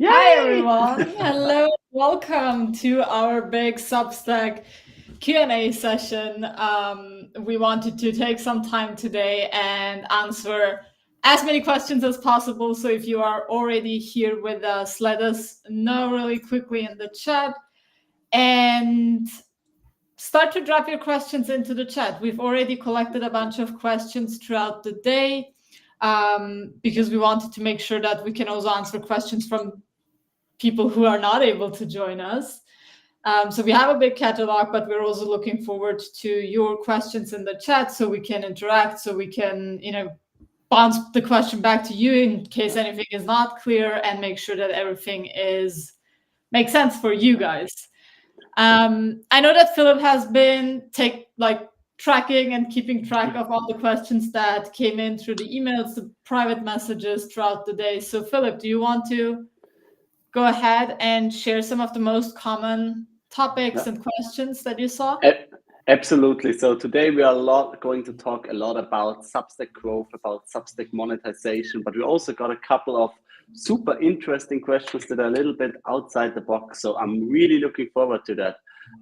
Hi Yay! everyone. Hello. Welcome to our big Substack Q&A session. We wanted to take some time today and answer as many questions as possible. So if you are already here with us, let us know really quickly in the chat and start to drop your questions into the chat. We've already collected a bunch of questions throughout the day because we wanted to make sure that we can also answer questions from people who are not able to join us. So we have a big catalog, but we're also looking forward to your questions in the chat so we can interact, so we can, bounce the question back to you in case anything is not clear and make sure that everything makes sense for you guys. I know that Philip has been tracking and keeping track of all the questions that came in through the emails, the private messages throughout the day. So Philip, do you want to go ahead and share some of the most common topics and questions that you saw? Absolutely. So today we are going to talk a lot about Substack growth, about Substack monetization, but we also got a couple of super interesting questions that are a little bit outside the box. So I'm really looking forward to that.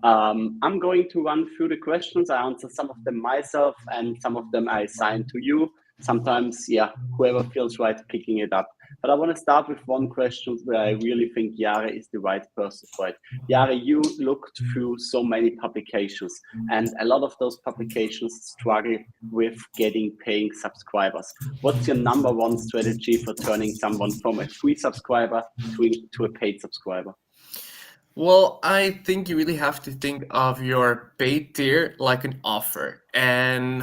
I'm going to run through the questions. I answer some of them myself, and some of them I assign to you. Sometimes, whoever feels right picking it up. But I want to start with one question where I really think Jari is the right person for it. Jari, you looked through so many publications, and a lot of those publications struggle with getting paying subscribers. What's your number one strategy for turning someone from a free subscriber to a paid subscriber? Well, I think you really have to think of your paid tier like an offer. And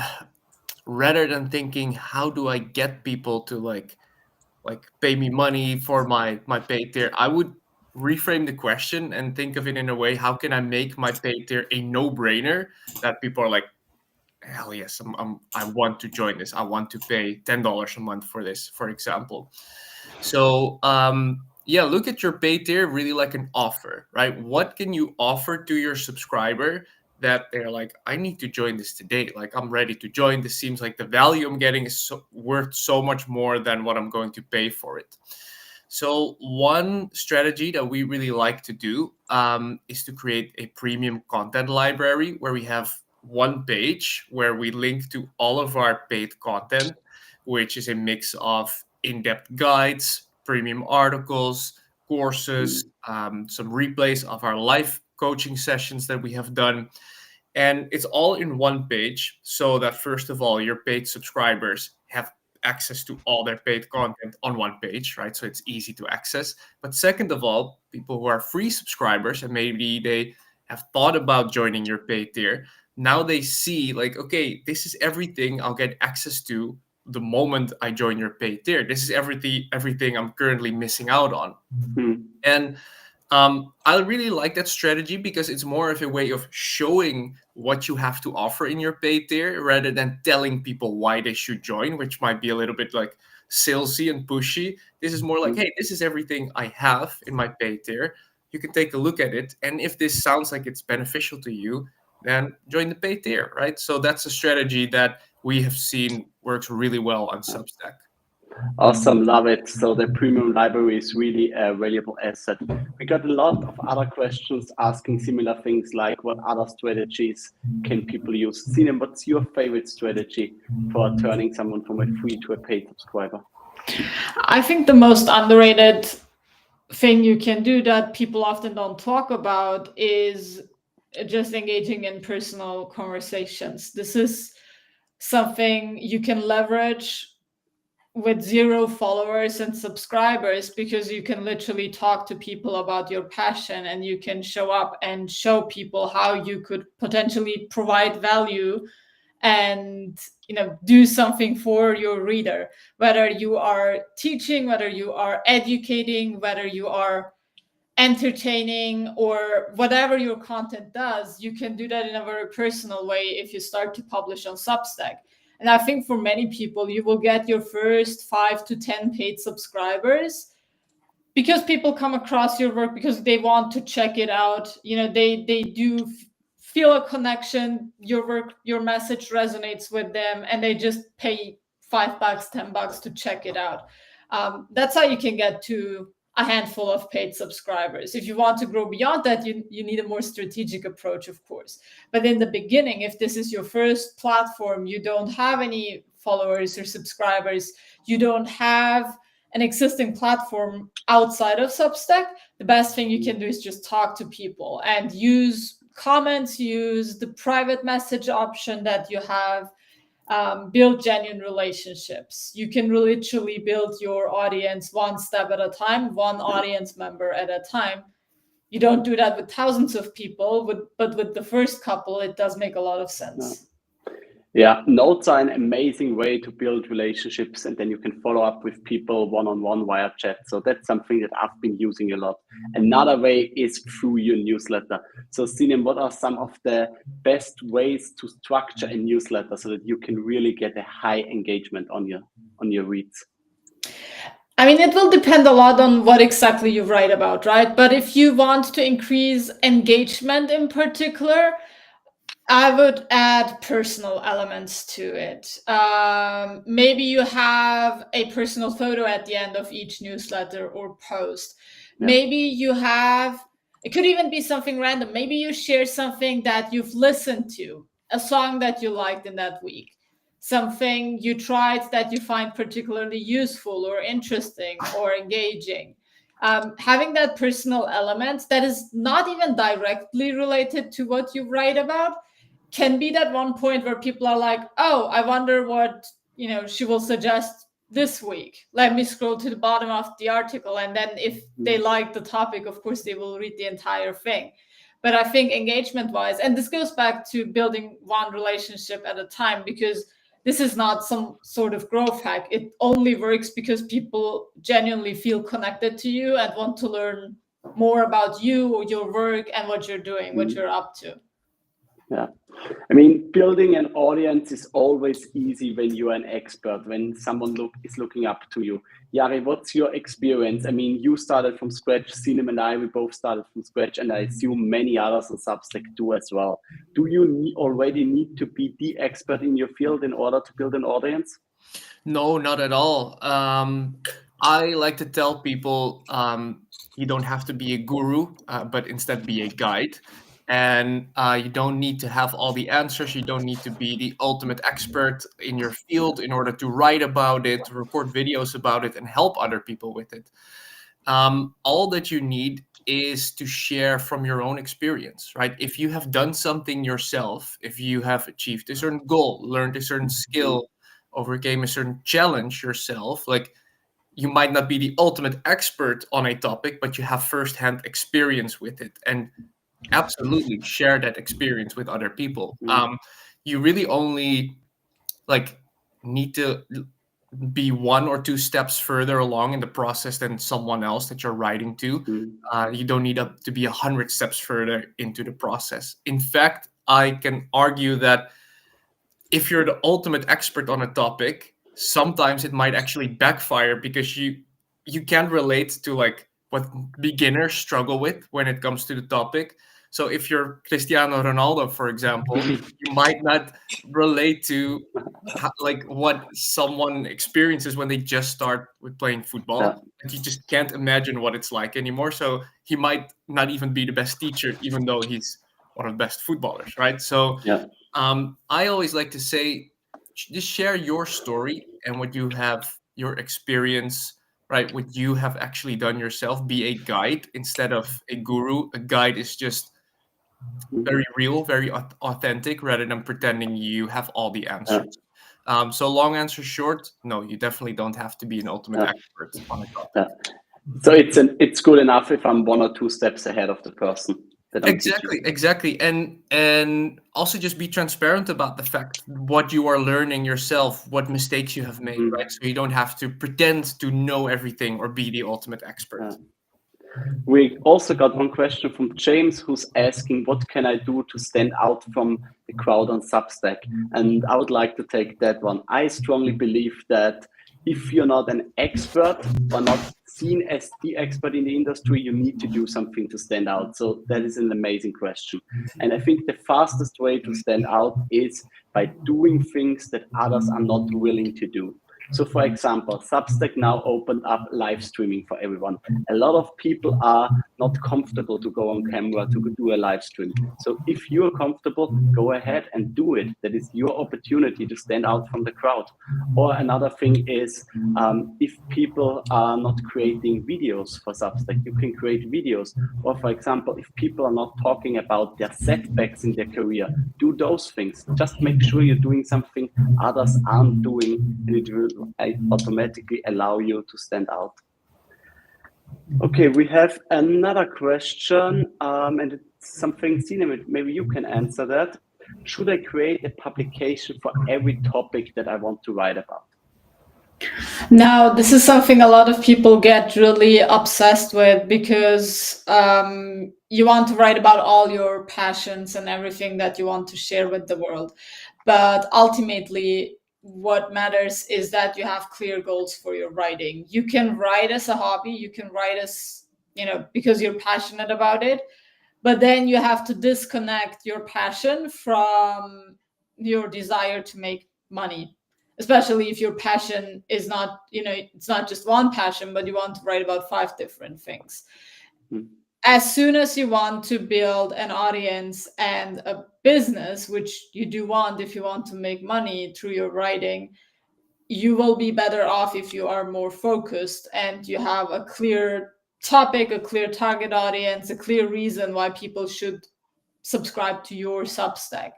rather than thinking, how do I get people to like pay me money for my paid tier, I would reframe the question and think of it in a way, how can I make my paid tier a no-brainer that people are like, hell yes, I want to join this. I want to pay $10 a month for this, for example. So look at your paid tier really like an offer, right? What can you offer to your subscriber that they're like, I need to join this today. Like, I'm ready to join. This seems like the value I'm getting is worth so much more than what I'm going to pay for it. So one strategy that we really like to do is to create a premium content library where we have one page where we link to all of our paid content, which is a mix of in-depth guides, premium articles, courses, some replays of our live coaching sessions that we have done. And it's all in one page so that, first of all, your paid subscribers have access to all their paid content on one page, right? So it's easy to access. But second of all, people who are free subscribers and maybe they have thought about joining your paid tier, now they see like, okay, this is everything I'll get access to the moment I join your paid tier. This is everything I'm currently missing out on. And I really like that strategy because it's more of a way of showing what you have to offer in your paid tier rather than telling people why they should join, which might be a little bit like salesy and pushy. This is more like, hey, this is everything I have in my paid tier. You can take a look at it. And if this sounds like it's beneficial to you, then join the paid tier, right? So that's a strategy that we have seen works really well on Substack. Awesome, love it. So the premium library is really a valuable asset. We got a lot of other questions asking similar things like what other strategies can people use? Sinem, what's your favorite strategy for turning someone from a free to a paid subscriber? I think the most underrated thing you can do that people often don't talk about is just engaging in personal conversations. This is something you can leverage with 0 followers and subscribers because you can literally talk to people about your passion and you can show up and show people how you could potentially provide value and do something for your reader, whether you are teaching, whether you are educating, whether you are entertaining, or whatever your content does. You can do that in a very personal way if you start to publish on Substack. And I think for many people, you will get your first 5 to 10 paid subscribers because people come across your work because they want to check it out. They do feel a connection. Your work, your message resonates with them, and they just pay $5, $10 to check it out. That's how you can get to a handful of paid subscribers. If you want to grow beyond that, you need a more strategic approach, of course. But in the beginning, if this is your first platform, you don't have any followers or subscribers, you don't have an existing platform outside of Substack, the best thing you can do is just talk to people and use comments, use the private message option that you have. Build genuine relationships. You can literally build your audience one step at a time, one audience member at a time. You don't do that with thousands of people, but with the first couple, it does make a lot of sense. Yeah, notes are an amazing way to build relationships, and then you can follow up with people one-on-one via chat. So that's something that I've been using a lot. Another way is through your newsletter. So Sinem, what are some of the best ways to structure a newsletter so that you can really get a high engagement on your reads? I mean, it will depend a lot on what exactly you write about, right? But if you want to increase engagement in particular, I would add personal elements to it. Maybe you have a personal photo at the end of each newsletter or post. Yeah. Maybe you have, it could even be something random. Maybe you share something that you've listened to, a song that you liked in that week, something you tried that you find particularly useful or interesting or engaging. Having that personal element that is not even directly related to what you write about can be that one point where people are like, oh, I wonder what she will suggest this week. Let me scroll to the bottom of the article, and then if they like the topic, of course they will read the entire thing. But I think engagement wise, and this goes back to building one relationship at a time, because this is not some sort of growth hack. It only works because people genuinely feel connected to you and want to learn more about you or your work and what you're doing, what you're up to. Yeah. I mean, building an audience is always easy when you're an expert, when someone is looking up to you. Jari, what's your experience? I mean, you started from scratch, Sinem and I, we both started from scratch, and I assume many others on Substack do as well. Do you already need to be the expert in your field in order to build an audience? No, not at all. I like to tell people you don't have to be a guru, but instead be a guide. And you don't need to have all the answers. You don't need to be the ultimate expert in your field in order to write about it, to record videos about it, and help other people with it. All that you need is to share from your own experience, right? If you have done something yourself, if you have achieved a certain goal, learned a certain skill, overcame a certain challenge yourself, like you might not be the ultimate expert on a topic, but you have firsthand experience with it. And absolutely share that experience with other people. You really only need to be one or two steps further along in the process than someone else that you're writing to. You don't need to be 100 steps further into the process. In fact, I can argue that if you're the ultimate expert on a topic, sometimes it might actually backfire because you can't relate to what beginners struggle with when it comes to the topic. So if you're Cristiano Ronaldo, for example, you might not relate to what someone experiences when they just start with playing football. Yeah. You just can't imagine what it's like anymore. So he might not even be the best teacher, even though he's one of the best footballers, right? So yeah. I always like to say, just share your story and what you have, your experience, right? What you have actually done yourself. Be a guide instead of a guru. A guide is just very real, very authentic, rather than pretending you have all the answers. So long answer short, no, you definitely don't have to be an ultimate expert on a topic. So it's good enough if I'm one or two steps ahead of the person. Exactly. And also just be transparent about the fact what you are learning yourself, what mistakes you have made, right? So you don't have to pretend to know everything or be the ultimate expert. We also got one question from James, who's asking, what can I do to stand out from the crowd on Substack? And I would like to take that one. I strongly believe that if you're not an expert or not seen as the expert in the industry, you need to do something to stand out. So that is an amazing question. And I think the fastest way to stand out is by doing things that others are not willing to do. So for example, Substack now opened up live streaming for everyone. A lot of people are not comfortable to go on camera to do a live stream. So if you're comfortable, go ahead and do it. That is your opportunity to stand out from the crowd. Or another thing is, if people are not creating videos for Substack, you can create videos. Or for example, if people are not talking about their setbacks in their career, do those things. Just make sure you're doing something others aren't doing, and it will automatically allow you to stand out. Okay, we have another question, and it's something, Sinem, maybe you can answer that. Should I create a publication for every topic that I want to write about? Now, this is something a lot of people get really obsessed with, because you want to write about all your passions and everything that you want to share with the world. But ultimately, what matters is that you have clear goals for your writing. You can write as a hobby, you can write as, because you're passionate about it, but then you have to disconnect your passion from your desire to make money, especially if your passion is not, it's not just one passion, but you want to write about 5 different things. As soon as you want to build an audience and a business, which you do want if you want to make money through your writing, you will be better off if you are more focused and you have a clear topic, a clear target audience, a clear reason why people should subscribe to your Substack.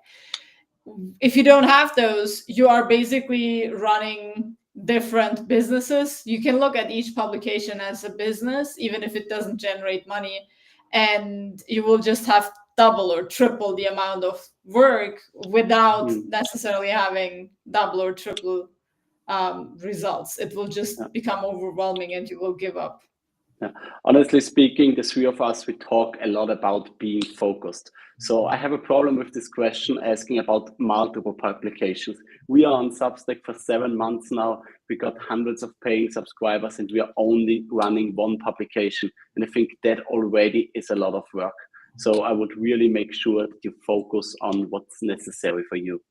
If you don't have those, you are basically running different businesses. You can look at each publication as a business, even if it doesn't generate money, and you will just have double or triple the amount of work without necessarily having double or triple results. It will just become overwhelming and you will give up. Yeah. Honestly speaking, the 3 of us, we talk a lot about being focused. So I have a problem with this question asking about multiple publications. We are on Substack for 7 months now. We got hundreds of paying subscribers and we are only running 1 publication. And I think that already is a lot of work. So I would really make sure that you focus on what's necessary for you.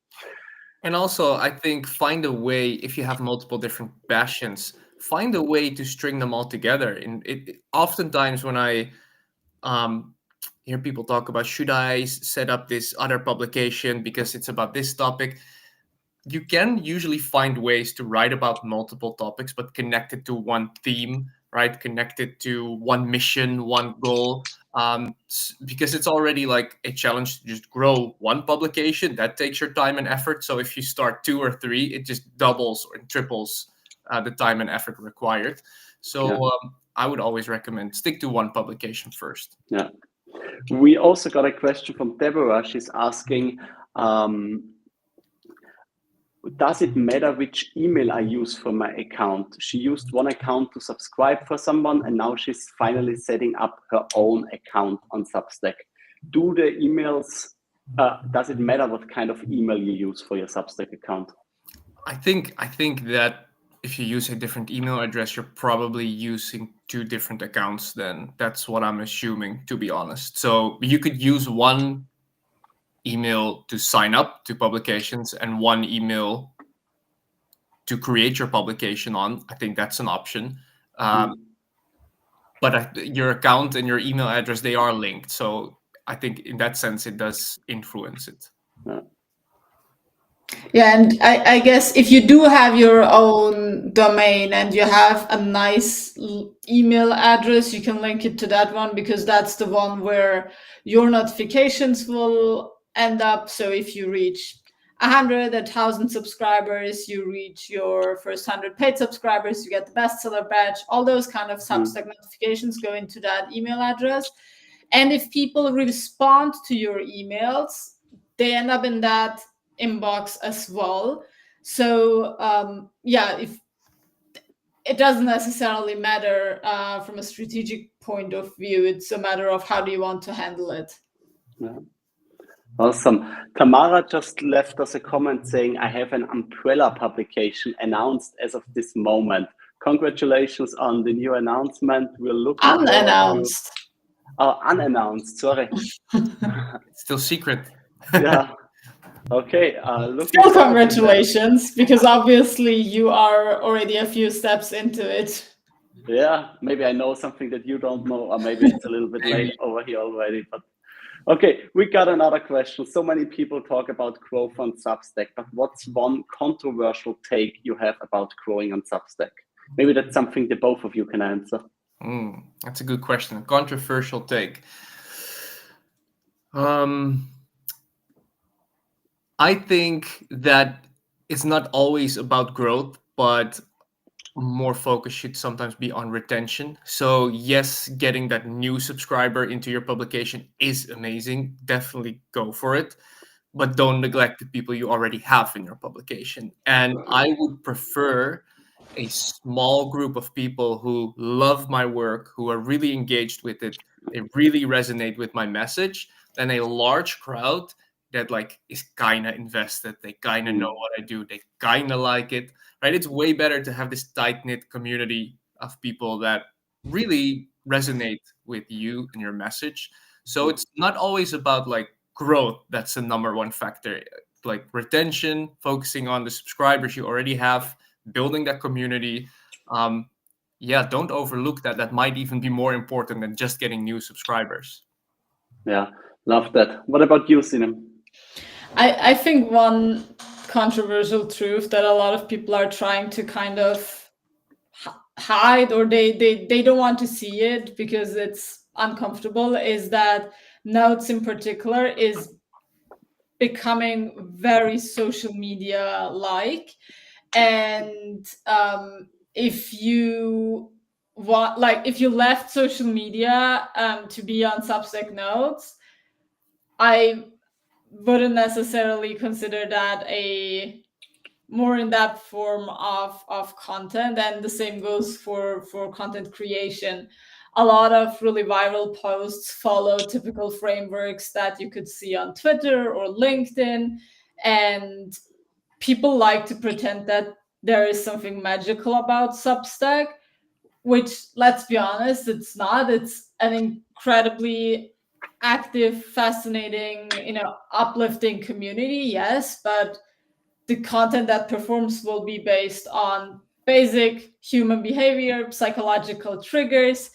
And also, I think find a way, if you have multiple different passions, find a way to string them all together. And oftentimes when I hear people talk about, should I set up this other publication because it's about this topic? You can usually find ways to write about multiple topics, but connected to one theme, right? Connected to one mission, one goal. Because it's already like a challenge to just grow 1 publication. That takes your time and effort. So if you start 2 or 3, it just doubles or triples the time and effort required. So I would always recommend stick to 1 publication first. Yeah. We also got a question from Deborah. She's asking, does it matter which email I use for my account? She used 1 account to subscribe for someone, and now she's finally setting up her own account on Substack. Do the emails, does it matter what kind of email you use for your Substack account? I think that if you use a different email address, you're probably using 2 different accounts then. That's what I'm assuming, to be honest. So you could use 1 email to sign up to publications and 1 email to create your publication on. I think that's an option. But your account and your email address, they are linked. So I think in that sense, it does influence it. Yeah, and I guess if you do have your own domain and you have a nice email address, you can link it to that one, because that's the one where your notifications will end up. So if you reach 1,000 subscribers, you reach your first 100 paid subscribers, you get the bestseller badge, all those kind of Substack notifications go into that email address. And if people respond to your emails, they end up in that inbox as well. So if it doesn't necessarily matter from a strategic point of view, it's a matter of how do you want to handle it. Yeah. Awesome. Tamara just left us a comment saying, I have an umbrella publication announced as of this moment. Congratulations on the new announcement. We're looking unannounced. Unannounced, sorry. It's still secret. Yeah. Okay, Still congratulations, because obviously you are already a few steps into it. Yeah, maybe I know something that you don't know, or maybe it's a little bit late over here already. But okay, we got another question. So many people talk about growth on Substack, but what's one controversial take you have about growing on Substack? Maybe that's something that both of you can answer. That's a good question. Controversial take. I think that it's not always about growth, but more focus should sometimes be on retention. So yes, getting that new subscriber into your publication is amazing. Definitely go for it, but don't neglect the people you already have in your publication. And I would prefer a small group of people who love my work, who are really engaged with it, they really resonate with my message, than a large crowd that like is kind of invested. They kind of know what I do. They kind of like it, right? It's way better to have this tight knit community of people that really resonate with you and your message. So it's not always about like growth. That's the number one factor. Like retention, focusing on the subscribers you already have, building that community. Yeah, don't overlook that. That might even be more important than just getting new subscribers. Yeah, love that. What about you, Sinem? I think one controversial truth that a lot of people are trying to kind of hide, or they don't want to see it because it's uncomfortable, is that Notes in particular is becoming very social media like. And if you want, like, if you left social media to be on Substack Notes, I wouldn't necessarily consider that a more in-depth form of content. And the same goes for content creation. A lot of really viral posts follow typical frameworks that you could see on Twitter or LinkedIn, and people like to pretend that there is something magical about Substack, which, let's be honest, it's not. It's an incredibly active, fascinating, uplifting community, yes, but the content that performs will be based on basic human behavior, psychological triggers,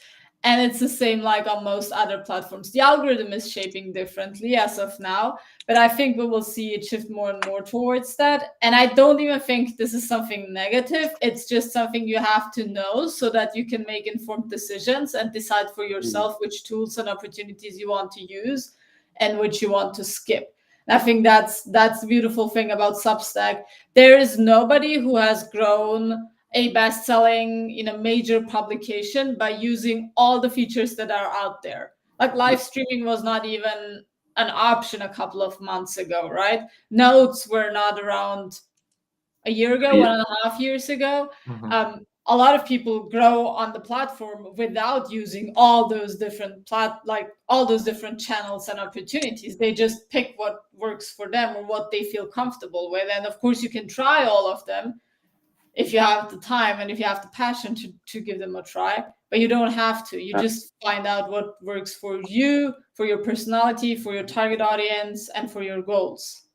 and it's the same like on most other platforms. The algorithm is shaping differently as of now, but I think we will see it shift more and more towards that. And I don't even think this is something negative. It's just something you have to know so that you can make informed decisions and decide for yourself which tools and opportunities you want to use and which you want to skip. I think that's the beautiful thing about Substack. There is nobody who has grown a best-selling, major publication by using all the features that are out there. Like live streaming was not even an option a couple of months ago, right? Notes were not around a year ago, 1.5 years ago. A lot of people grow on the platform without using all those different channels and opportunities. They just pick what works for them or what they feel comfortable with. And of course, you can try all of them if you have the time and if you have the passion to give them a try, but you don't have to. You just find out what works for you, for your personality, for your target audience, and for your goals.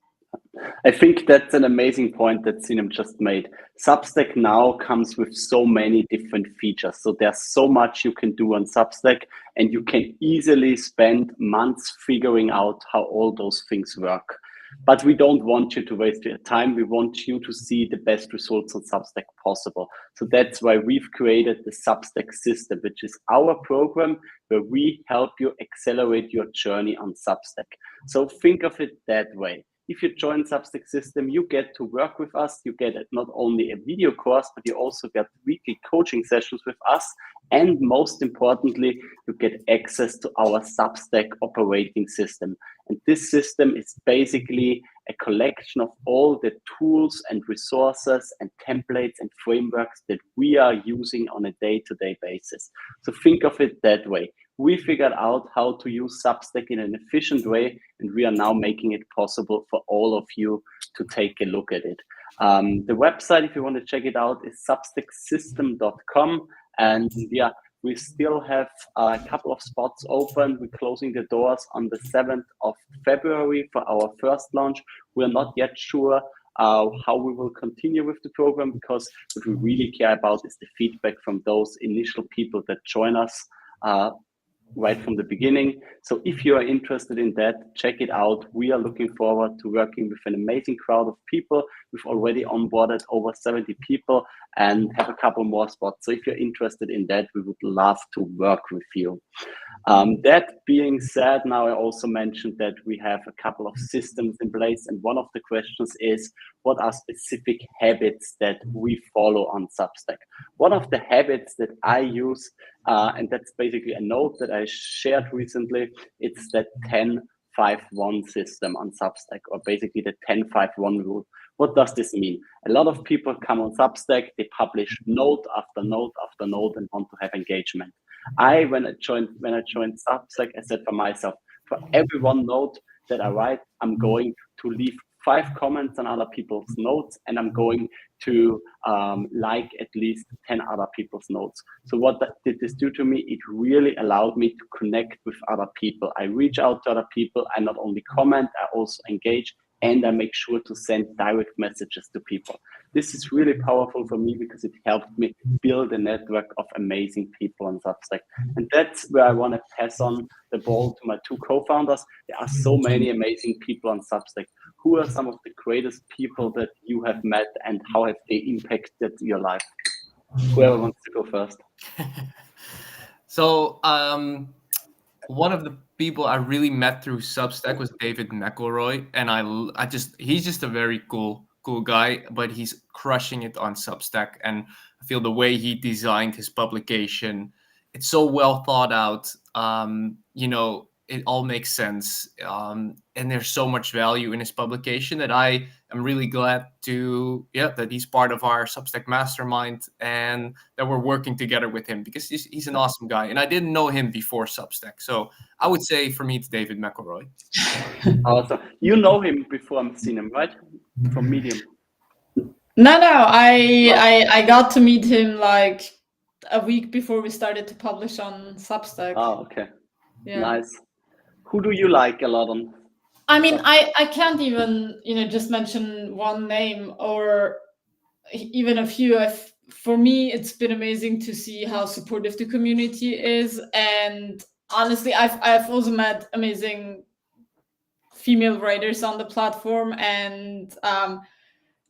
I think that's an amazing point that Sinem just made. Substack now comes with so many different features. So there's so much you can do on Substack, and you can easily spend months figuring out how all those things work. But we don't want you to waste your time. We want you to see the best results on Substack possible. So that's why we've created the Substack system, which is our program where we help you accelerate your journey on Substack. So think of it that way. If you join Substack system, you get to work with us. You get not only a video course, but you also get weekly coaching sessions with us. And most importantly, you get access to our Substack operating system. And this system is basically a collection of all the tools and resources and templates and frameworks that we are using on a day-to-day basis. So think of it that way. We figured out how to use Substack in an efficient way, and we are now making it possible for all of you to take a look at it. The website, if you want to check it out, is substacksystem.com. And yeah, We still have a couple of spots open. We're closing the doors on the 7th of February for our first launch. We're not yet sure how we will continue with the program, because what we really care about is the feedback from those initial people that join us right from the beginning. So if you are interested in that, check it out. We are looking forward to working with an amazing crowd of people. We've already onboarded over 70 people and have a couple more spots. So if you're interested in that, we would love to work with you. That being said, now I also mentioned that we have a couple of systems in place, and one of the questions is, what are specific habits that we follow on Substack? One of the habits that I use, and that's basically a note that I shared recently, it's the 10-5-1 system on Substack, or basically the 10-5-1 rule. What does this mean? A lot of people come on Substack, they publish note after note after note and want to have engagement. When I joined Substack, I said for myself, for every one note that I write, I'm going to leave 5 comments on other people's notes, and I'm going to like at least 10 other people's notes. So what did this do to me? It really allowed me to connect with other people. I reach out to other people. I not only comment, I also engage, and I make sure to send direct messages to people. This is really powerful for me because it helped me build a network of amazing people on Substack. And that's where I want to pass on the ball to my 2 co-founders. There are so many amazing people on Substack. Who are some of the greatest people that you have met, and how have they impacted your life? Whoever wants to go first. So one of the people I really met through Substack was David McElroy, and he's just a very cool guy, but he's crushing it on Substack. And I feel the way he designed his publication, it's so well thought out. It all makes sense, and there's so much value in his publication that I am really glad that he's part of our Substack mastermind, and that we're working together with him, because he's an awesome guy, and I didn't know him before Substack. So I would say for me it's David McElroy. Awesome. You know him before Sinem, right? From Medium. No, I got to meet him like a week before we started to publish on Substack. Oh, okay. Yeah. Nice. Who do you like a lot on? I mean, I can't even, just mention one name or even a few. For me, it's been amazing to see how supportive the community is. And honestly, I've also met amazing female writers on the platform, and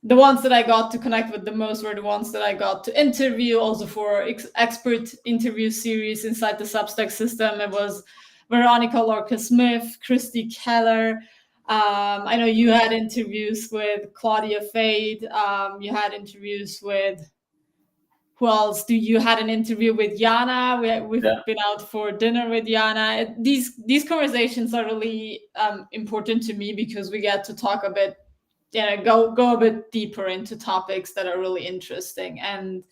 the ones that I got to connect with the most were the ones that I got to interview also for expert interview series inside the Substack system. It was Veronica Lorca-Smith, Christy Keller. I know you had interviews with Claudia Fade. You had interviews with, who else? You had an interview with Jana. We've been out for dinner with Jana. These conversations are really important to me, because we get to talk a bit, go a bit deeper into topics that are really interesting. And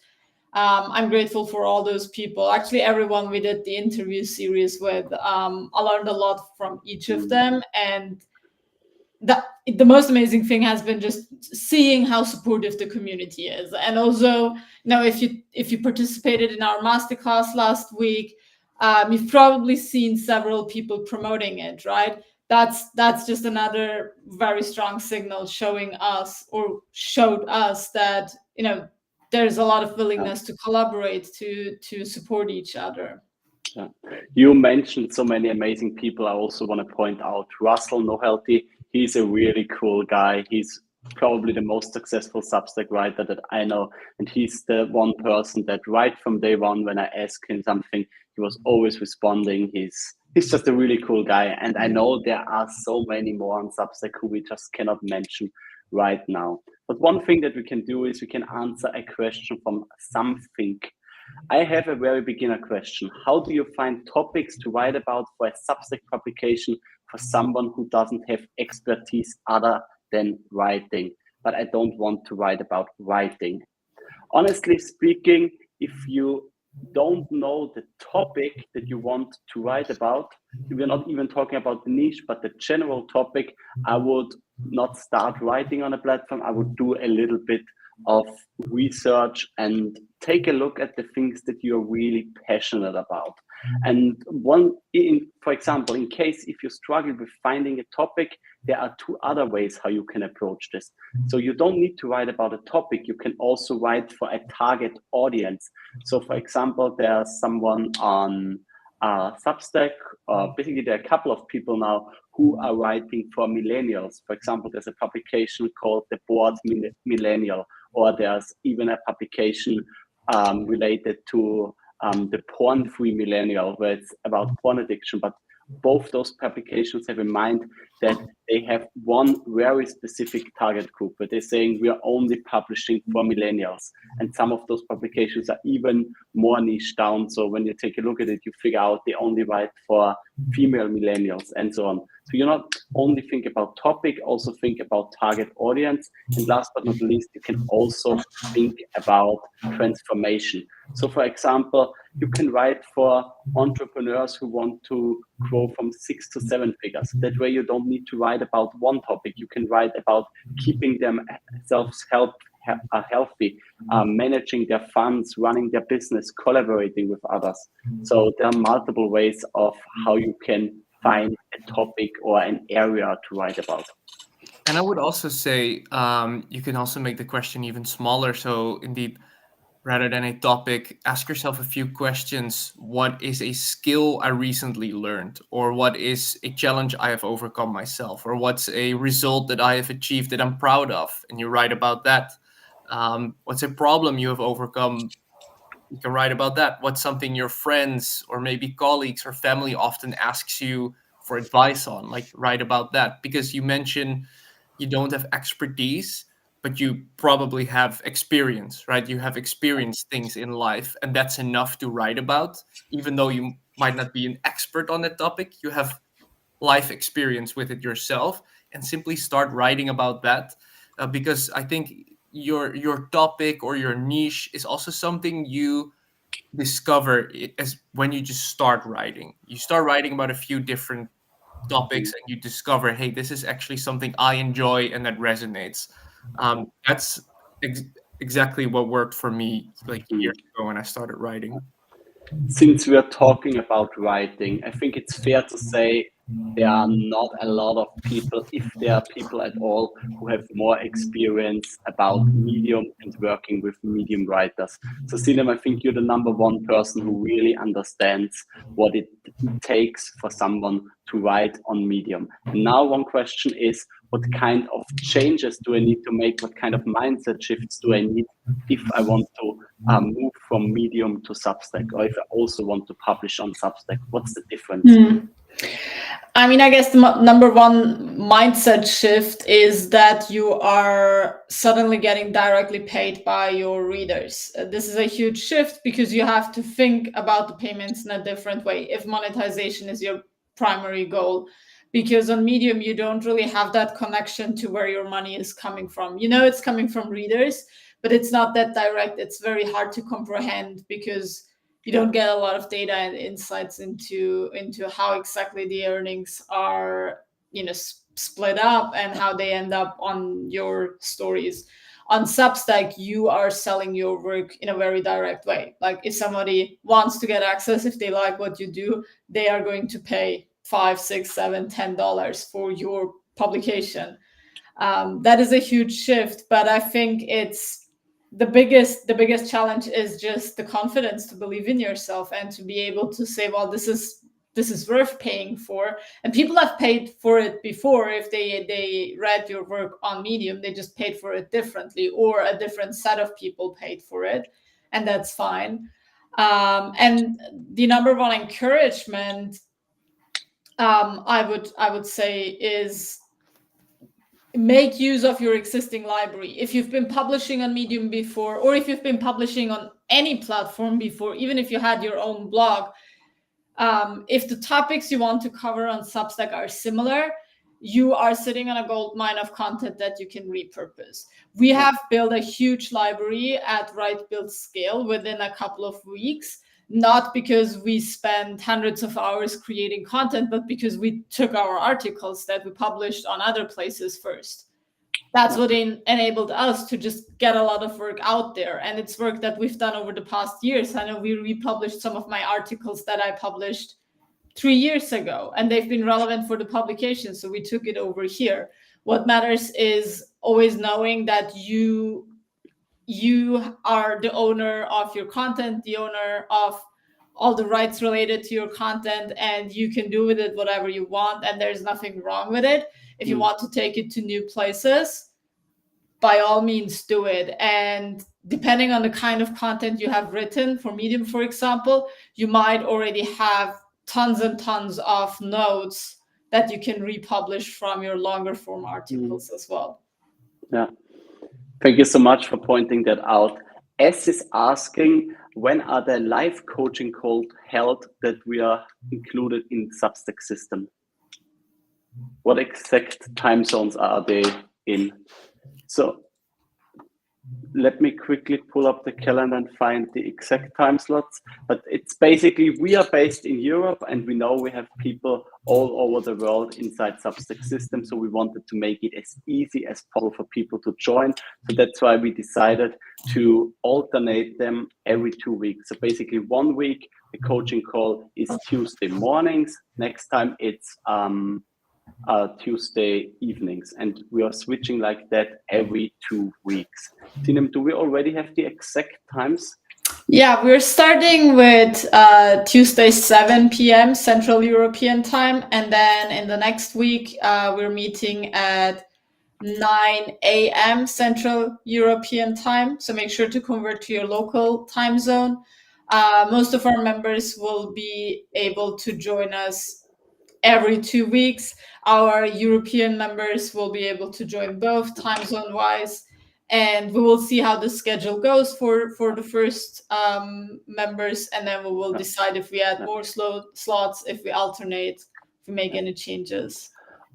I'm grateful for all those people. Actually, everyone we did the interview series with, I learned a lot from each of them. And the most amazing thing has been just seeing how supportive the community is. And also, if you participated in our masterclass last week, you've probably seen several people promoting it, right? That's just another very strong signal showed us that there's a lot of willingness to collaborate, to support each other. Yeah. You mentioned so many amazing people. I also want to point out Russell Nohelty. He's a really cool guy. He's probably the most successful Substack writer that I know, and he's the one person that right from day one, when I asked him something, he was always responding. He's just a really cool guy, and I know there are so many more on Substack who we just cannot mention right now. But one thing that we can do is we can answer a question from Something. I have a very beginner question. How do you find topics to write about for a Substack publication for someone who doesn't have expertise other than writing? But I don't want to write about writing. Honestly speaking, if you don't know the topic that you want to write about, we're not even talking about the niche, but the general topic, I would not start writing on a platform. I would do a little bit of research and take a look at the things that you're really passionate about. And for example, in case if you struggle with finding a topic, there are two other ways how you can approach this. So you don't need to write about a topic. You can also write for a target audience. So for example, there's someone on Substack, basically there are a couple of people now who are writing for millennials. For example, there's a publication called The Bored Millennial, or there's even a publication related to the porn-free millennial, where it's about porn addiction. But both those publications have in mind that they have one very specific target group, where they're saying we are only publishing for millennials. And some of those publications are even more niche down. So when you take a look at it, you figure out they only write for female millennials and so on. So you not only think about topic, also think about target audience. And last but not least, you can also think about transformation. So for example, you can write for entrepreneurs who want to grow from 6 to 7 figures. That way you don't need to write about one topic. You can write about keeping themselves healthy, managing their funds, running their business, collaborating with others. So there are multiple ways of how you can find a topic or an area to write about. And I would also say you can also make the question even smaller. So indeed, rather than a topic, ask yourself a few questions. What is a skill I recently learned? Or what is a challenge I have overcome myself? Or what's a result that I have achieved that I'm proud of? And you write about that. What's a problem you have overcome? You can write about that. What's something your friends or maybe colleagues or family often asks you for advice on? Like, write about that. Because you mentioned you don't have expertise, but you probably have experience, right? You have experienced things in life, and that's enough to write about. Even though you might not be an expert on that topic, you have life experience with it yourself, and simply start writing about that. Because I think your topic or your niche is also something you discover as when you just start writing. You start writing about a few different topics, and you discover, hey, this is actually something I enjoy and that resonates. That's exactly what worked for me like years ago when I started writing. Since we are talking about writing, I think it's fair to say there are not a lot of people, if there are people at all, who have more experience about Medium and working with Medium writers. So Sinem, I think you're the number one person who really understands what it takes for someone to write on Medium. And now one question is, what kind of changes do I need to make? What kind of mindset shifts do I need if I want to move from Medium to Substack, or if I also want to publish on Substack? What's the difference? I mean, I guess the number one mindset shift is that you are suddenly getting directly paid by your readers. This is a huge shift because you have to think about the payments in a different way if monetization is your primary goal. Because on Medium, you don't really have that connection to where your money is coming from. You know, it's coming from readers, but it's not that direct. It's very hard to comprehend because you don't get a lot of data and insights into how exactly the earnings are, split up and how they end up on your stories. On Substack, you are selling your work in a very direct way. Like if somebody wants to get access, if they like what you do, they are going to pay $5, $6, $7, $10 for your publication. That is a huge shift, but I think it's the biggest challenge is just the confidence to believe in yourself and to be able to say, well, this is worth paying for. And people have paid for it before. If they read your work on Medium, they just paid for it differently, or a different set of people paid for it, and that's fine. And the number one encouragement I would say is make use of your existing library. If you've been publishing on Medium before, or if you've been publishing on any platform before, even if you had your own blog, if the topics you want to cover on Substack are similar, you are sitting on a gold mine of content that you can repurpose. We have built a huge library at Right Build Scale within a couple of weeks, not because we spent hundreds of hours creating content, but because we took our articles that we published on other places first. that's what enabled us to just get a lot of work out there. And it's work that we've done over the past years. I know we republished some of my articles that I published 3 years ago, and they've been relevant for the publication. So we took it over here. What matters is always knowing that you are the owner of your content, the owner of all the rights related to your content, and you can do with it whatever you want, and there's nothing wrong with it. If you want to take it to new places, by all means do it. And depending on the kind of content you have written, for Medium, for example, you might already have tons and tons of notes that you can republish from your longer form articles as well. Yeah. Thank you so much for pointing that out. S is asking, when are the live coaching calls held that we are included in Substack system? What exact time zones are they in? So let me quickly pull up the calendar and find the exact time slots. But it's basically, we are based in Europe, and we know we have people all over the world inside Substack system. So we wanted to make it as easy as possible for people to join. So that's why we decided to alternate them every 2 weeks. So basically 1 week, the coaching call is Tuesday mornings. Next time it's Tuesday evenings, and we are switching like that every 2 weeks. Sinem, do we already have the exact times? Yeah, we're starting with Tuesday 7 p.m. Central European time, and then in the next week we're meeting at 9 a.m. Central European time. So make sure to convert to your local time zone. Most of our members will be able to join us every 2 weeks. Our European members will be able to join both time zone wise, and we will see how the schedule goes for the first members, and then we will decide if we add more slots, if we alternate, if we make any changes.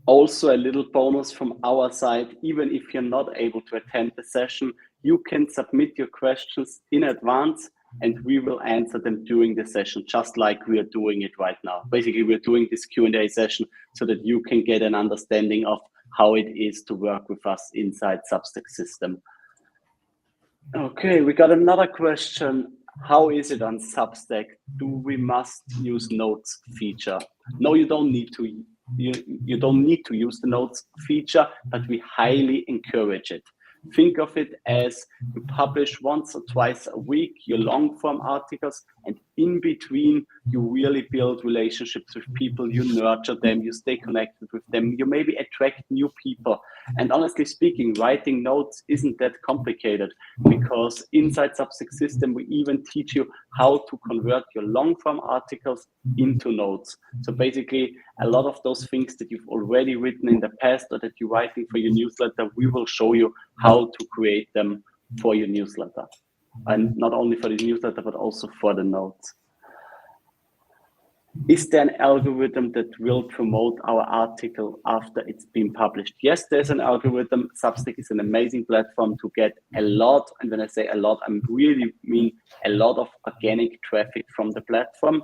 Also, a little bonus from our side, even if you're not able to attend the session, you can submit your questions in advance, and we will answer them during the session, just like we are doing it right now. Basically, we're doing this Q&A session so that you can get an understanding of how it is to work with us inside Substack system. Okay, we got another question. How is it on Substack? Do we must use notes feature? No, you don't need to. You don't need to use the notes feature, but we highly encourage it. Think of it as you publish once or twice a week your long form articles, and in between you really build relationships with people, you nurture them, you stay connected with them, you maybe attract new people. And honestly speaking, writing notes isn't that complicated, because inside Substack system we even teach you how to convert your long form articles into notes. So basically a lot of those things that you've already written in the past or that you're writing for your newsletter, we will show you how to create them for your newsletter. And not only for the newsletter, but also for the notes. Is there an algorithm that will promote our article after it's been published? Yes, there's an algorithm. Substack is an amazing platform to get a lot, and when I say a lot, I really mean a lot of organic traffic from the platform.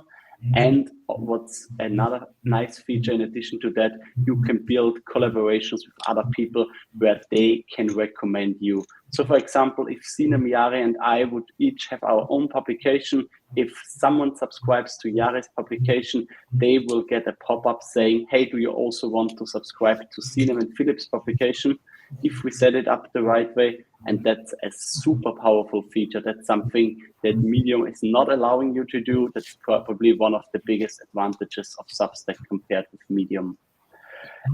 And what's another nice feature in addition to that, you can build collaborations with other people where they can recommend you. So for example, if Sinem, Jari and I would each have our own publication, if someone subscribes to Jari's publication, they will get a pop-up saying, hey, do you also want to subscribe to Sinem and Philip's publication? If we set it up the right way, and that's a super powerful feature. That's something that Medium is not allowing you to do. That's probably one of the biggest advantages of Substack compared with Medium.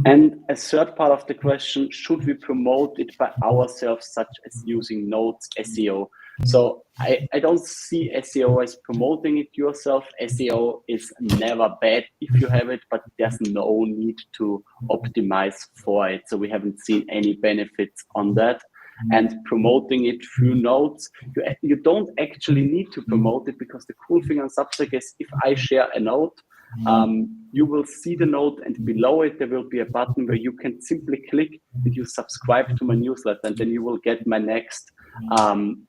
And a third part of the question, should we promote it by ourselves, such as using notes, SEO? So I don't see SEO as promoting it yourself. SEO is never bad if you have it, but there's no need to optimize for it. So we haven't seen any benefits on that. And promoting it through notes, you don't actually need to promote it, because the cool thing on Substack is if I share a note, you will see the note, and below it there will be a button where you can simply click and you subscribe to my newsletter, and then you will get my next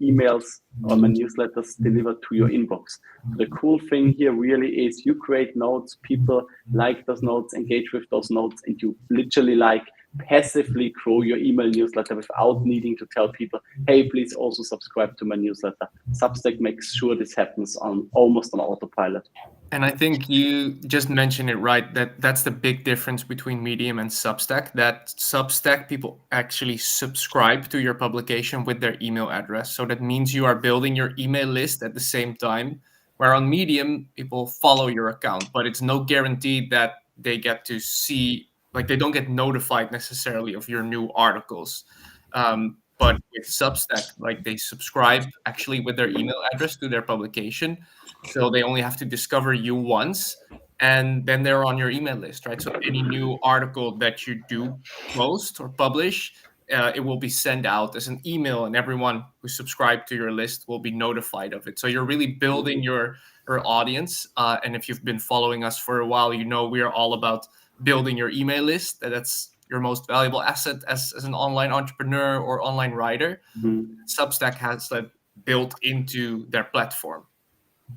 emails or my newsletters delivered to your inbox. The cool thing here really is you create notes, people like those notes, engage with those notes, and you literally like passively grow your email newsletter without needing to tell people, hey, please also subscribe to my newsletter. Substack makes sure this happens on almost on autopilot. And I think you just mentioned it right, that's the big difference between Medium and Substack, that Substack people actually subscribe to your publication with their email address. So that means you are building your email list at the same time, where on Medium, people follow your account, but it's no guarantee that they get to see, like they don't get notified necessarily of your new articles. But with Substack, like they subscribe actually with their email address to their publication. So they only have to discover you once, and then they're on your email list, right? So any new article that you do post or publish, it will be sent out as an email, and everyone who subscribed to your list will be notified of it. So you're really building your audience. And if you've been following us for a while, you know we are all about building your email list. That's your most valuable asset as an online entrepreneur or online writer. Mm-hmm. Substack has that built into their platform.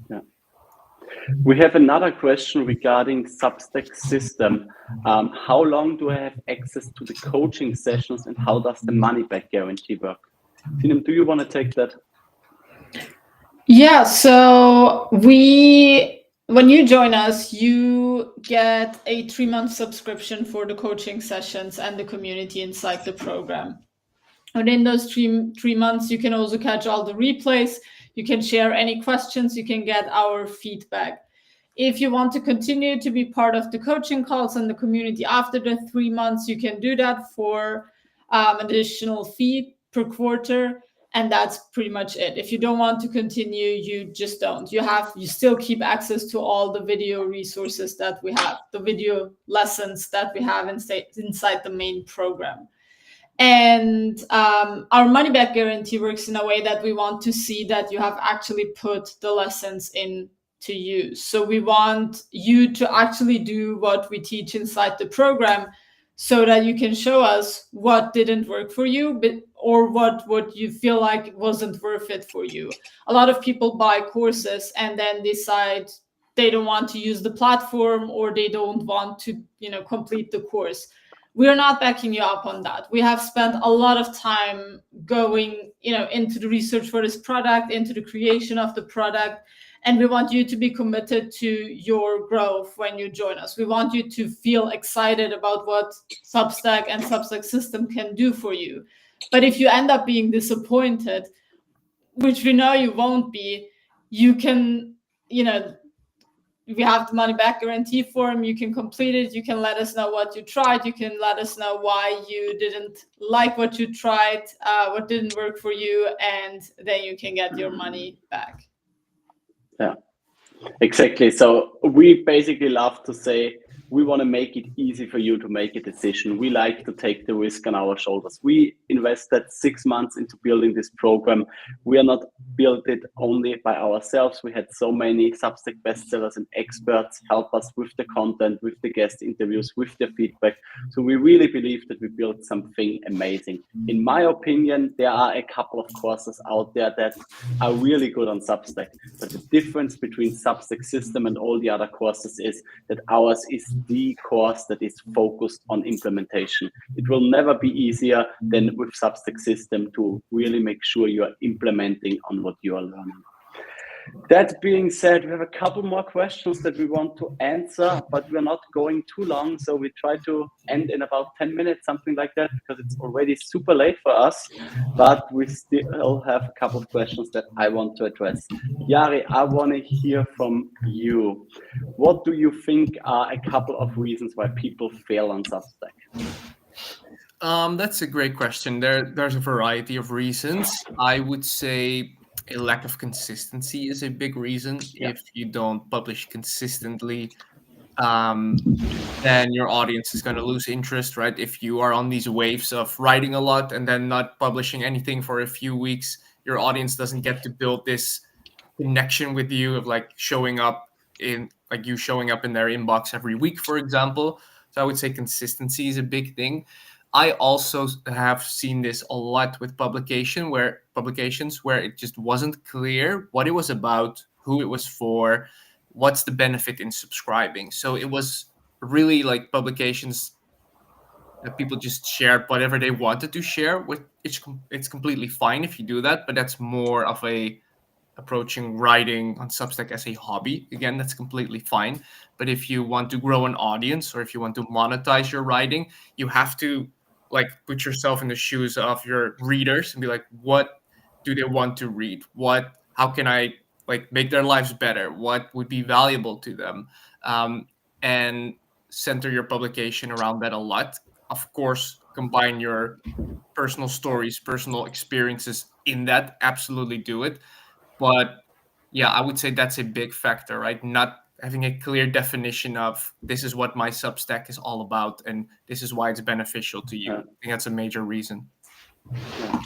Yeah. We have another question regarding Substack system. How long do I have access to the coaching sessions, and how does the money back guarantee work? Sinem, do you want to take that? Yeah, so when you join us, you get a 3-month subscription for the coaching sessions and the community inside the program. And in those three months, you can also catch all the replays. You can share any questions. You can get our feedback. If you want to continue to be part of the coaching calls and the community after the 3 months, you can do that for additional fee per quarter. And that's pretty much it. If you don't want to continue, you just don't. You still keep access to all the video resources that we have, the video lessons that we have inside the main program. And our money back guarantee works in a way that we want to see that you have actually put the lessons into use. So we want you to actually do what we teach inside the program, so that you can show us what didn't work for you, or what you feel like wasn't worth it for you. A lot of people buy courses and then decide they don't want to use the platform, or they don't want to, complete the course. We're not backing you up on that. We have spent a lot of time going, into the research for this product, into the creation of the product. And we want you to be committed to your growth when you join us. We want you to feel excited about what Substack and Substack system can do for you. But if you end up being disappointed, which we know you won't be, you can, we have the money back guarantee form. You can complete it. You can let us know what you tried. You can let us know why you didn't like what you tried, what didn't work for you, and then you can get your money back. Yeah, exactly. So we basically love to say we want to make it easy for you to make a decision. We like to take the risk on our shoulders. We invested 6 months into building this program. We are not built it only by ourselves. We had so many Substack bestsellers and experts help us with the content, with the guest interviews, with the feedback. So we really believe that we built something amazing. In my opinion, there are a couple of courses out there that are really good on Substack. But the difference between Substack system and all the other courses is that ours is the course that is focused on implementation. It will never be easier than with Substack system to really make sure you are implementing on what you are learning. That being said, we have a couple more questions that we want to answer, but we're not going too long. So we try to end in about 10 minutes, something like that, because it's already super late for us. But we still have a couple of questions that I want to address. Jari, I want to hear from you. What do you think are a couple of reasons why people fail on Substack? That's a great question. There's a variety of reasons. I would say a lack of consistency is a big reason. Yeah. If you don't publish consistently, then your audience is going to lose interest, right? If you are on these waves of writing a lot and then not publishing anything for a few weeks, your audience doesn't get to build this connection with you of like showing up in their inbox every week, for example. So I would say consistency is a big thing. I also have seen this a lot with publications where it just wasn't clear what it was about, who it was for, what's the benefit in subscribing. So it was really like publications that people just shared whatever they wanted to share. With it's completely fine if you do that, but that's more of a approaching writing on Substack as a hobby. Again, that's completely fine. But if you want to grow an audience or if you want to monetize your writing, you have to like put yourself in the shoes of your readers and be like, what do they want to read? How can I like make their lives better? What would be valuable to them? And center your publication around that a lot. Of course, combine your personal stories, personal experiences in that. Absolutely do it. But yeah, I would say that's a big factor, right? Not having a clear definition of this is what my Substack is all about and this is why it's beneficial to you. I think that's a major reason. Yeah.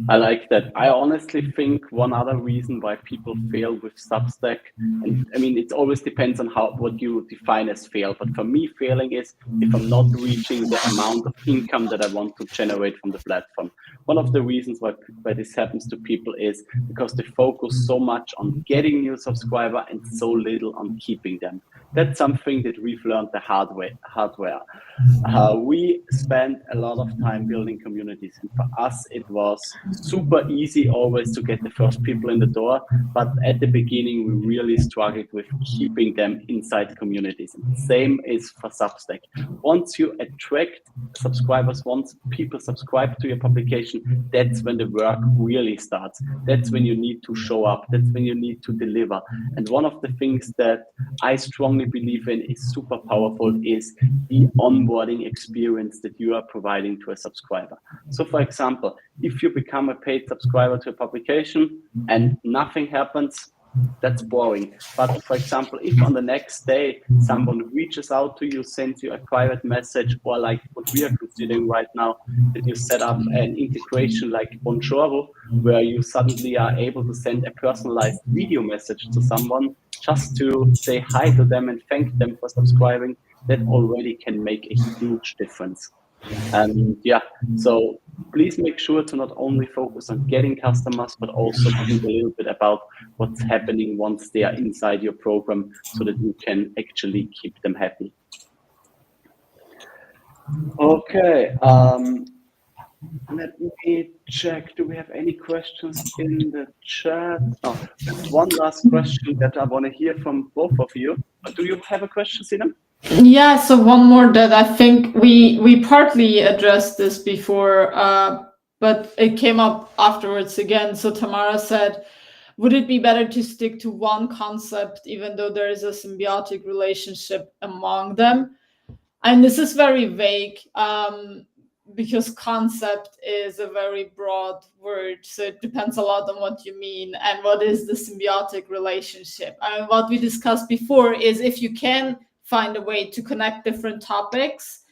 I like that. I honestly think one other reason why people fail with Substack, and I mean, it always depends on what you define as fail. But for me, failing is if I'm not reaching the amount of income that I want to generate from the platform. One of the reasons why this happens to people is because they focus so much on getting new subscriber and so little on keeping them. That's something that we've learned the hardware. We spent a lot of time building communities, and for us it was super easy always to get the first people in the door, but at the beginning we really struggled with keeping them inside communities. And the same is for Substack. Once you attract subscribers, once people subscribe to your publication, that's when the work really starts. That's when you need to show up, that's when you need to deliver. And one of the things that I strongly believe in is super powerful is the onboarding experience that you are providing to a subscriber. So for example, if you become a paid subscriber to a publication and nothing happens, that's boring. But for example, if on the next day someone reaches out to you, sends you a private message, or like what we are considering right now, that you set up an integration like Bonjour, where you suddenly are able to send a personalized video message to someone just to say hi to them and thank them for subscribing, that already can make a huge difference. And yeah, so please make sure to not only focus on getting customers, but also think a little bit about what's happening once they are inside your program so that you can actually keep them happy. Okay, let me check. Do we have any questions in the chat? Oh, one last question that I want to hear from both of you. Do you have a question, Sinem? Yeah, so one more that I think we partly addressed this before, but it came up afterwards again. So Tamara said, would it be better to stick to one concept even though there is a symbiotic relationship among them? And this is very vague because concept is a very broad word. So it depends a lot on what you mean and what is the symbiotic relationship. I mean, what we discussed before is if you can find a way to connect different topics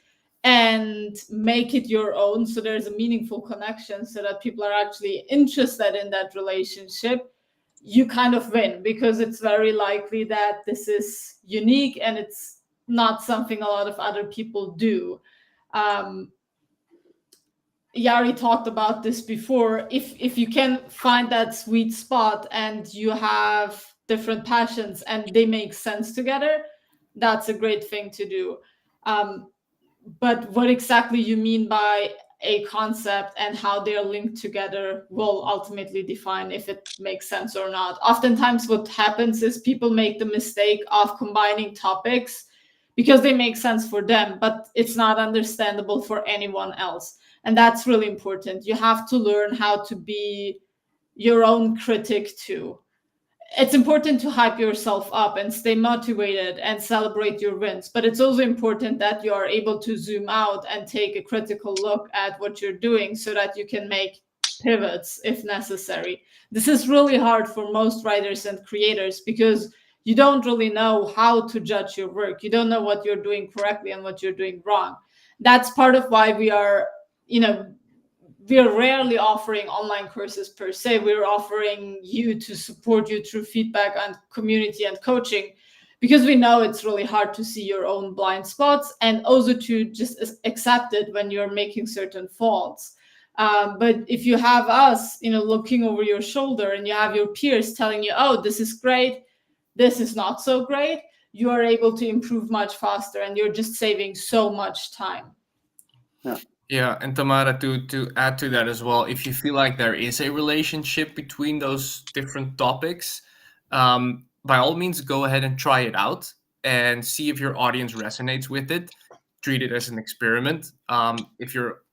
and make it your own, so there's a meaningful connection so that people are actually interested in that relationship, you kind of win, because it's very likely that this is unique and it's not something a lot of other people do. Jari talked about this before. If you can find that sweet spot and you have different passions and they make sense together, that's a great thing to do. But what exactly you mean by a concept and how they're linked together will ultimately define if it makes sense or not. Oftentimes what happens is people make the mistake of combining topics because they make sense for them, but it's not understandable for anyone else. And that's really important. You have to learn how to be your own critic too. It's important to hype yourself up and stay motivated and celebrate your wins, but it's also important that you are able to zoom out and take a critical look at what you're doing so that you can make pivots if necessary. This is really hard for most writers and creators because you don't really know how to judge your work. You don't know what you're doing correctly and what you're doing wrong. That's part of why we are rarely offering online courses per se. We're offering you to support you through feedback and community and coaching, because we know it's really hard to see your own blind spots and also to just accept it when you're making certain faults. But if you have us, looking over your shoulder and you have your peers telling you, oh, this is great, this is not so great, you are able to improve much faster and you're just saving so much time. Yeah, and Tamara, to add to that as well, if you feel like there is a relationship between those different topics, by all means, go ahead and try it out and see if your audience resonates with it. Treat it as an experiment. If your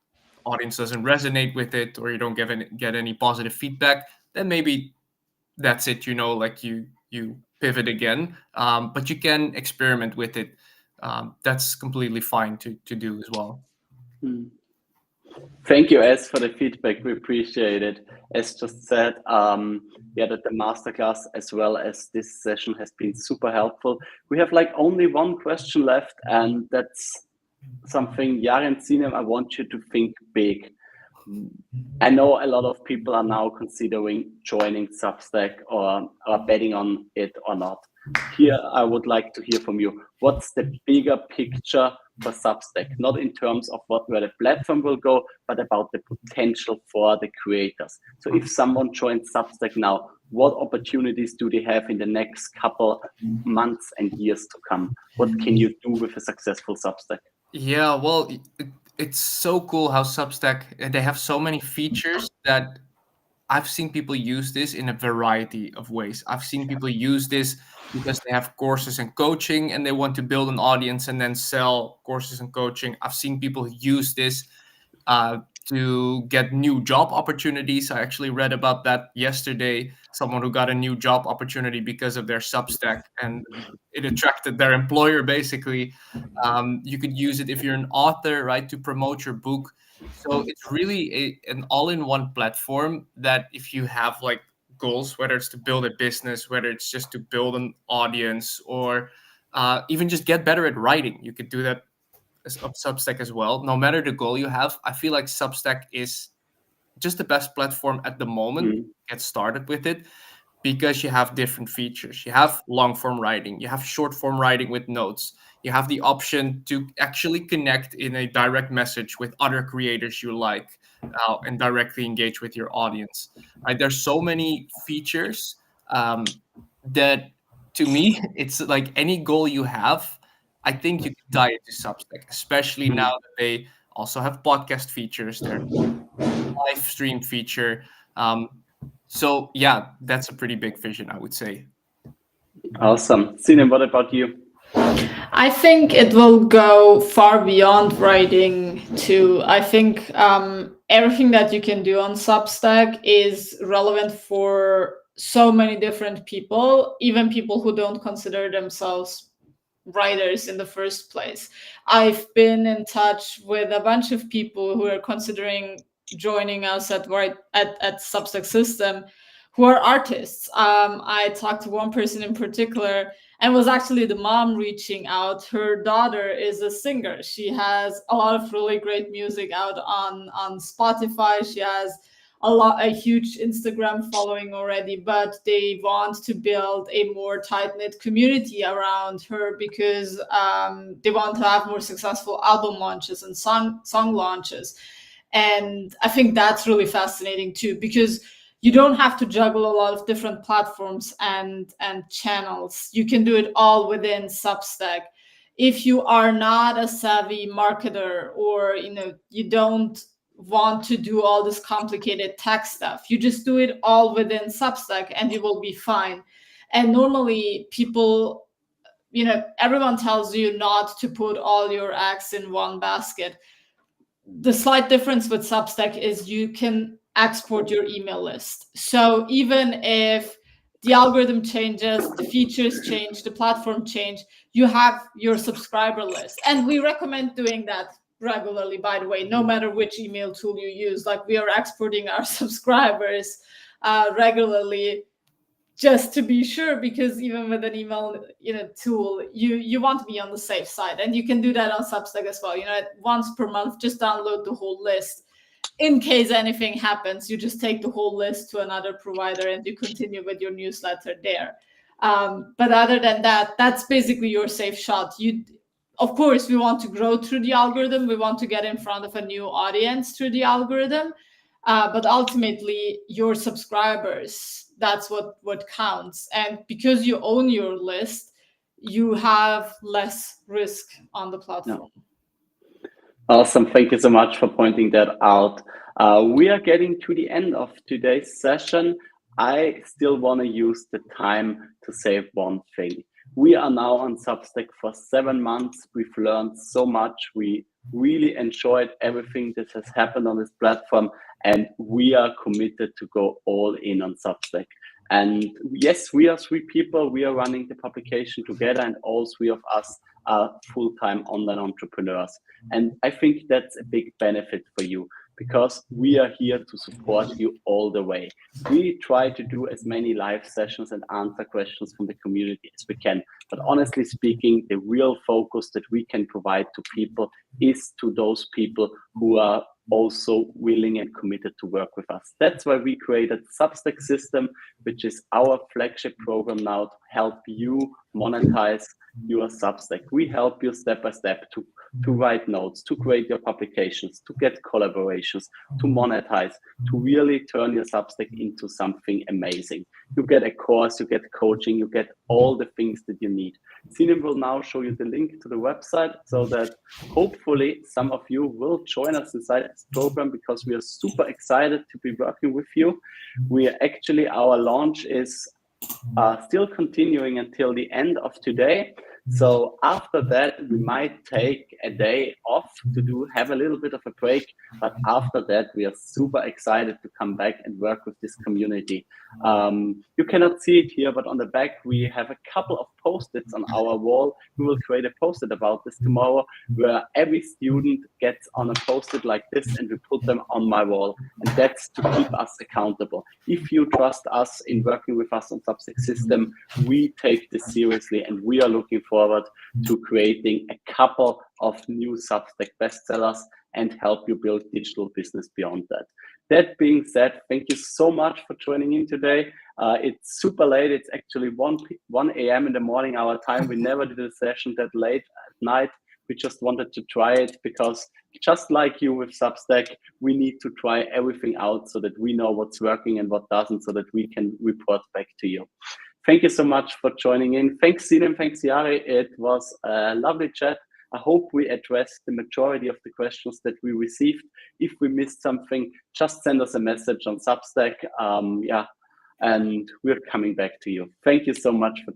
audience doesn't resonate with it, or you don't get any positive feedback, then maybe that's it. Like you pivot again. But you can experiment with it. That's completely fine to do as well. Mm. Thank you, S, for the feedback. We appreciate it. As just said, that the masterclass as well as this session has been super helpful. We have like only one question left, and that's something, Jari and Sinem, I want you to think big. I know a lot of people are now considering joining Substack or betting on it or not. Here, I would like to hear from you. What's the bigger picture for Substack? Not in terms of where the platform will go, but about the potential for the creators. So if someone joins Substack now, what opportunities do they have in the next couple months and years to come? What can you do with a successful Substack? Yeah, well, it's so cool how Substack, they have so many features that I've seen people use this in a variety of ways. I've seen people use this because they have courses and coaching and they want to build an audience and then sell courses and coaching. I've seen people use this to get new job opportunities. I actually read about that yesterday. Someone who got a new job opportunity because of their Substack, and it attracted their employer, basically. You could use it if you're an author, right, to promote your book. So it's really an all-in-one platform that if you have like goals, whether it's to build a business, whether it's just to build an audience, or even just get better at writing, you could do that of Substack as well. No matter the goal you have, I feel like Substack is just the best platform at the moment to get started with it, because you have different features. You have long form writing, you have short form writing with notes, you have the option to actually connect in a direct message with other creators you like, and directly engage with your audience. Right? There's so many features that, to me, it's like any goal you have, I think you can tie it to Substack, especially now that they also have podcast features. There's live stream feature. So yeah, that's a pretty big vision, I would say. Awesome. Sinem, what about you? I think it will go far beyond writing too. I think everything that you can do on Substack is relevant for so many different people, even people who don't consider themselves writers in the first place. I've been in touch with a bunch of people who are considering joining us at Substack System, who are artists. I talked to one person in particular, and was actually the mom reaching out. Her daughter is a singer. She has a lot of really great music out on Spotify. She has a huge Instagram following already, but they want to build a more tight-knit community around her because they want to have more successful album launches and song launches. And I think that's really fascinating too, because you don't have to juggle a lot of different platforms and channels. You can do it all within Substack. If you are not a savvy marketer, or you don't want to do all this complicated tech stuff, you just do it all within Substack and you will be fine. And normally people, everyone tells you not to put all your eggs in one basket. The slight difference with Substack is you can export your email list. So even if the algorithm changes, the features change, the platform change, you have your subscriber list. And we recommend doing that regularly, by the way, no matter which email tool you use. Like, we are exporting our subscribers regularly, just to be sure, because even with an email tool, you want to be on the safe side. And you can do that on Substack as well. Once per month, just download the whole list. In case anything happens, you just take the whole list to another provider and you continue with your newsletter there. But other than that, that's basically your safe shot. Of course, we want to grow through the algorithm. We want to get in front of a new audience through the algorithm. But ultimately, your subscribers, that's what counts. And because you own your list, you have less risk on the platform. Awesome. Thank you so much for pointing that out. We are getting to the end of today's session. I still want to use the time to say one thing. We are now on Substack for 7 months. We've learned so much. We really enjoyed everything that has happened on this platform, and we are committed to go all in on Substack. And yes, we are 3 people. We are running the publication together, and all 3 of us are full-time online entrepreneurs. And I think that's a big benefit for you, because we are here to support you all the way. We try to do as many live sessions and answer questions from the community as we can. But honestly speaking, the real focus that we can provide to people is to those people who are also willing and committed to work with us. That's why we created Substack System, which is our flagship program now to help you monetize your Substack. We help you step by step to write notes, to create your publications, to get collaborations, to monetize, to really turn your Substack into something amazing. You get a course, you get coaching, you get all the things that you need. Sinem will now show you the link to the website so that hopefully some of you will join us inside this program, because we are super excited to be working with you. Our launch is still continuing until the end of today. So after that, we might take a day off to have a little bit of a break. But after that, we are super excited to come back and work with this community. You cannot see it here, but on the back, we have a couple of post-its on our wall. We will create a post-it about this tomorrow, where every student gets on a post-it like this, and we put them on my wall. And that's to keep us accountable. If you trust us in working with us on Substack System, we take this seriously, and we are looking forward to creating a couple of new Substack bestsellers and help you build digital business beyond that. That being said, thank you so much for joining in today. It's super late. It's actually 1 a.m. in the morning, our time. We never did a session that late at night. We just wanted to try it, because just like you with Substack, we need to try everything out so that we know what's working and what doesn't, so that we can report back to you. Thank you so much for joining in. Thanks, Sinem. Thanks, Jari. It was a lovely chat. I hope we addressed the majority of the questions that we received. If we missed something, just send us a message on Substack. And we're coming back to you. Thank you so much for joining.